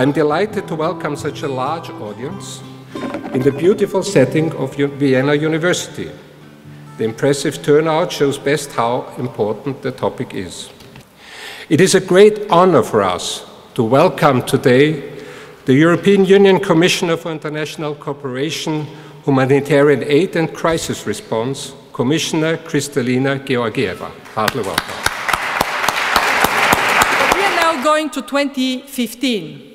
I'm delighted to welcome such a large audience in the beautiful setting of Vienna University. The impressive turnout shows best how important the topic is. It is a great honor for us to welcome today the European Union Commissioner for International Cooperation, Humanitarian Aid and Crisis Response, Commissioner Kristalina Georgieva. Heartily welcome. We are now going to 2015,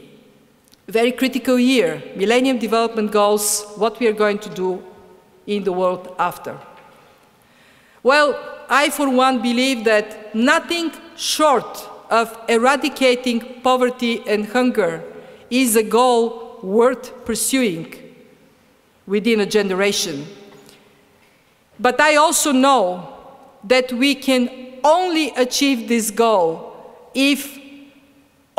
a very critical year, Millennium Development Goals, what we are going to do in the world after. Well, I for one believe that nothing short of eradicating poverty and hunger is a goal worth pursuing within a generation. But I also know that we can only achieve this goal if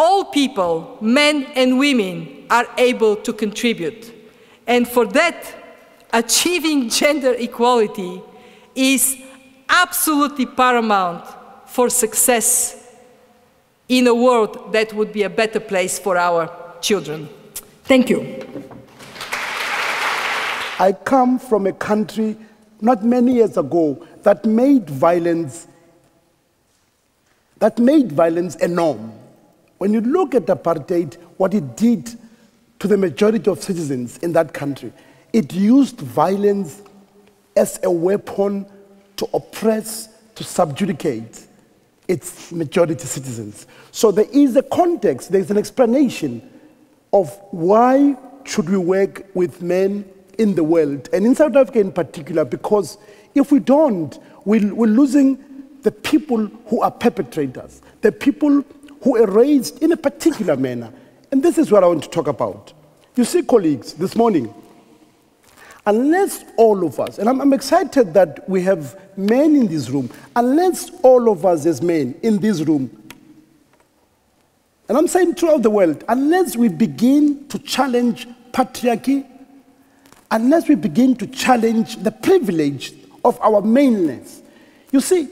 all people, men and women, are able to contribute. And for that, achieving gender equality is absolutely paramount for success in a world that would be a better place for our children. Thank you. I come from a country not many years ago that made violence a norm. When you look at apartheid, what it did to the majority of citizens in that country, it used violence as a weapon to oppress, to subjugate its majority citizens. So there is a context, there is an explanation of why should we work with men in the world, and in South Africa in particular, because if we don't, we're losing the people who are perpetrators, the people who are raised in a particular manner. And this is what I want to talk about. You see, colleagues, this morning, unless all of us, and I'm excited that we have men in this room, unless all of us as men in this room, and I'm saying throughout the world, unless we begin to challenge patriarchy, unless we begin to challenge the privilege of our maleness. You see,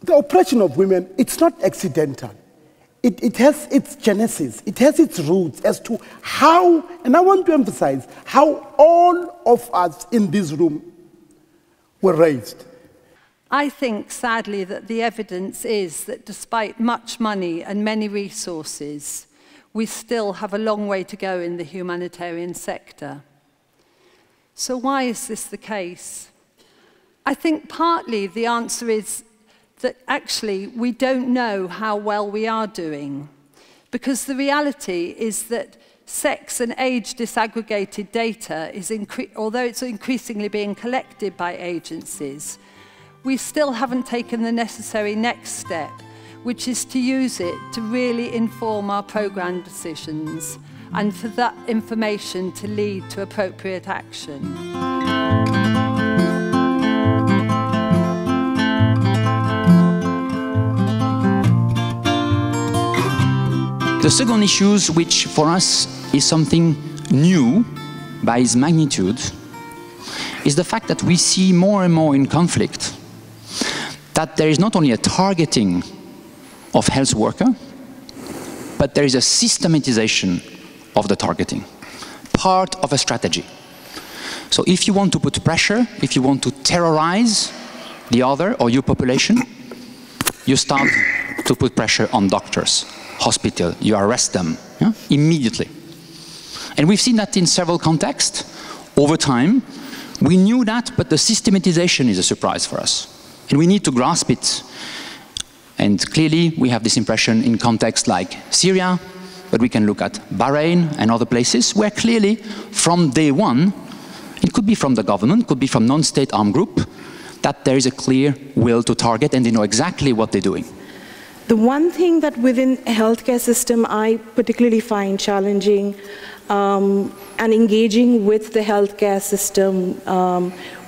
the oppression of women, it's not accidental. It has its genesis, it has its roots as to how, and I want to emphasize, how all of us in this room were raised. I think, sadly, that the evidence is that despite much money and many resources, we still have a long way to go in the humanitarian sector. So why is this the case? I think partly the answer is that actually we don't know how well we are doing, because the reality is that sex and age disaggregated data is, although it's increasingly being collected by agencies, we still haven't taken the necessary next step, which is to use it to really inform our program decisions and for that information to lead to appropriate action. The second issue, which for us is something new by its magnitude, is the fact that we see more and more in conflict that there is not only a targeting of health workers, but there is a systematization of the targeting, part of a strategy. So if you want to put pressure, if you want to terrorize the other or your population, you start to put pressure on doctors, hospital, you arrest them immediately. And we've seen that in several contexts over time. We knew that, but the systematization is a surprise for us. And we need to grasp it. And clearly, we have this impression in contexts like Syria, but we can look at Bahrain and other places where clearly, from day one, it could be from the government, could be from non-state armed group, that there is a clear will to target and they know exactly what they're doing. The one thing that within a healthcare system I particularly find challenging and engaging with the healthcare system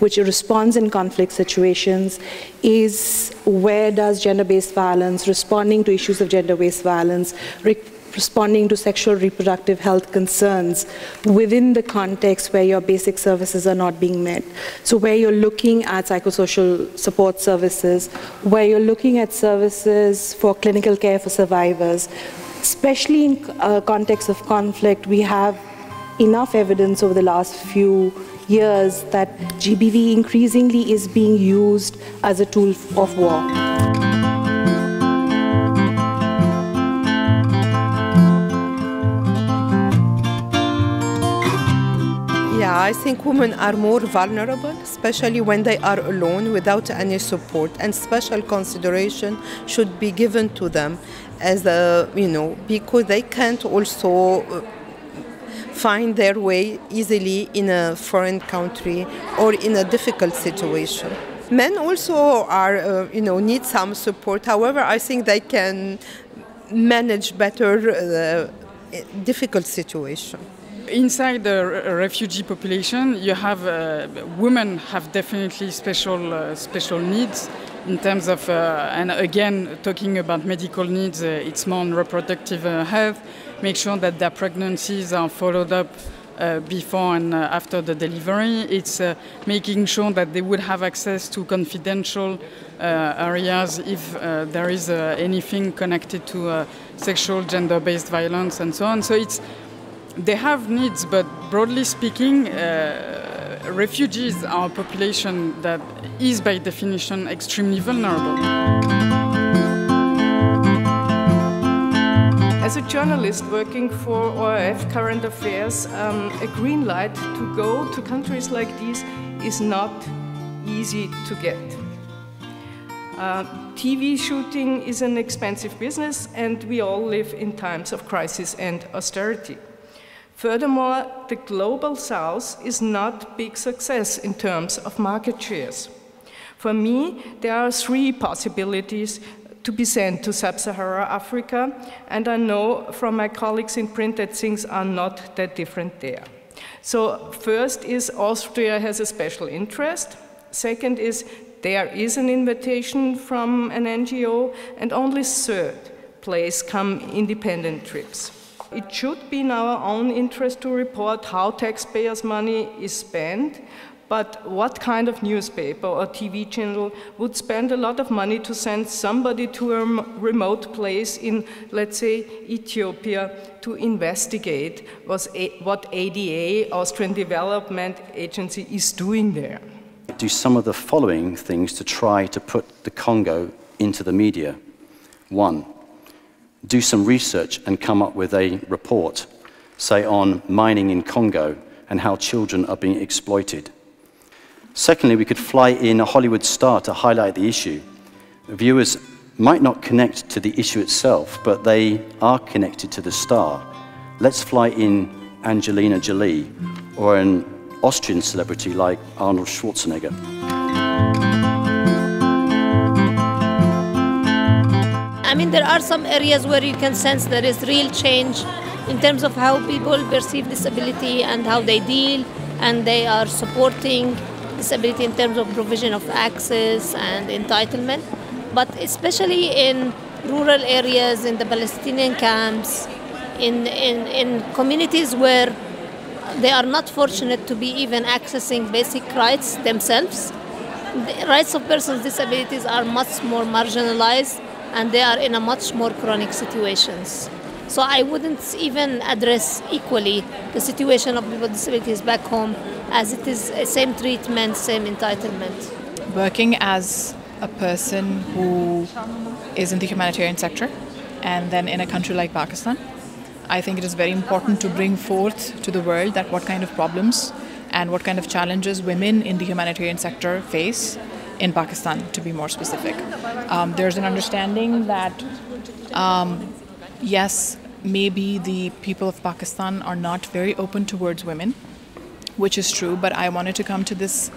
which responds in conflict situations is where does gender-based violence, responding to issues of gender-based violence, responding to sexual reproductive health concerns within the context where your basic services are not being met. So where you're looking at psychosocial support services, where you're looking at services for clinical care for survivors, especially in context of conflict, we have enough evidence over the last few years that GBV increasingly is being used as a tool of war. Yeah, I think women are more vulnerable, especially when they are alone without any support, and special consideration should be given to them as because they can't also find their way easily in a foreign country or in a difficult situation. Men also are, need some support. However, I think they can manage better the difficult situation. Inside the refugee population, you have women have definitely special needs in terms of, and again, talking about medical needs, it's more on reproductive health. Make sure that their pregnancies are followed up before and after the delivery. It's making sure that they would have access to confidential areas if there is anything connected to sexual, gender-based violence and so on. So they have needs, but broadly speaking, refugees are a population that is by definition extremely vulnerable. As a journalist working for ORF Current Affairs, a green light to go to countries like these is not easy to get. TV shooting is an expensive business, and we all live in times of crisis and austerity. Furthermore, the Global South is not a big success in terms of market shares. For me, there are three possibilities to be sent to Sub-Saharan Africa, and I know from my colleagues in print that things are not that different there. So first is Austria has a special interest. Second is there is an invitation from an NGO, and only third place come independent trips. It should be in our own interest to report how taxpayers' money is spent, but what kind of newspaper or TV channel would spend a lot of money to send somebody to a remote place in, let's say, Ethiopia to investigate what ADA, Austrian Development Agency, is doing there? Do some of the following things to try to put the Congo into the media. 1. Do some research and come up with a report, say on mining in Congo and how children are being exploited. Secondly, we could fly in a Hollywood star to highlight the issue. Viewers might not connect to the issue itself, but they are connected to the star. Let's fly in Angelina Jolie or an Austrian celebrity like Arnold Schwarzenegger. I mean, there are some areas where you can sense there is real change in terms of how people perceive disability and how they deal, and they are supporting disability in terms of provision of access and entitlement. But especially in rural areas, in the Palestinian camps, in communities where they are not fortunate to be even accessing basic rights themselves, the rights of persons with disabilities are much more marginalized, and they are in a much more chronic situations. So I wouldn't even address equally the situation of people with disabilities back home, as it is same treatment, same entitlement. Working as a person who is in the humanitarian sector and then in a country like Pakistan, I think it is very important to bring forth to the world that what kind of problems and what kind of challenges women in the humanitarian sector face in Pakistan, to be more specific. There's an understanding that, yes, maybe the people of Pakistan are not very open towards women, which is true, but I wanted to come to this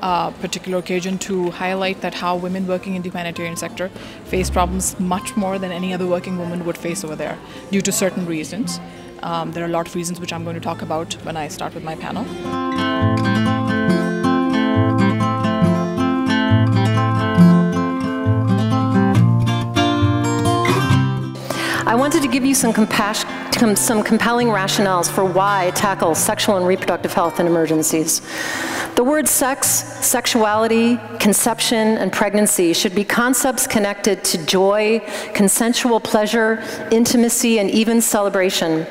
particular occasion to highlight that how women working in the humanitarian sector face problems much more than any other working woman would face over there, due to certain reasons. There are a lot of reasons which I'm going to talk about when I start with my panel. I wanted to give you some compassion some compelling rationales for why tackle sexual and reproductive health in emergencies. The words sex, sexuality, conception, and pregnancy should be concepts connected to joy, consensual pleasure, intimacy, and even celebration.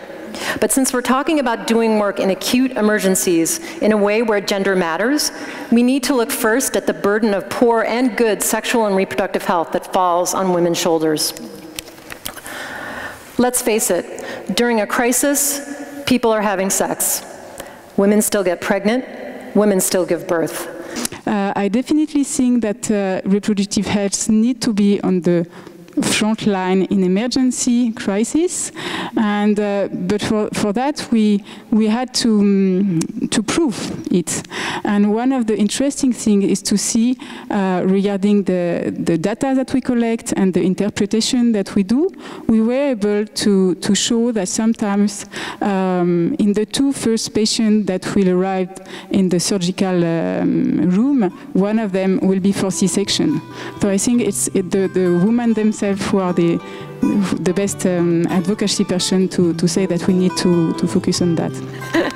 But since we're talking about doing work in acute emergencies in a way where gender matters, we need to look first at the burden of poor and good sexual and reproductive health that falls on women's shoulders. Let's face it, during a crisis, people are having sex. Women still get pregnant, women still give birth. I definitely think that reproductive health need to be on the front line in emergency crisis, and but for that we had to prove it. And one of the interesting things is to see regarding the data that we collect and the interpretation that we do, we were able to show that sometimes in the two first patients that will arrive in the surgical room, one of them will be for C-section. So I think it's the women themselves who are the best advocacy person to say that we need to focus on that.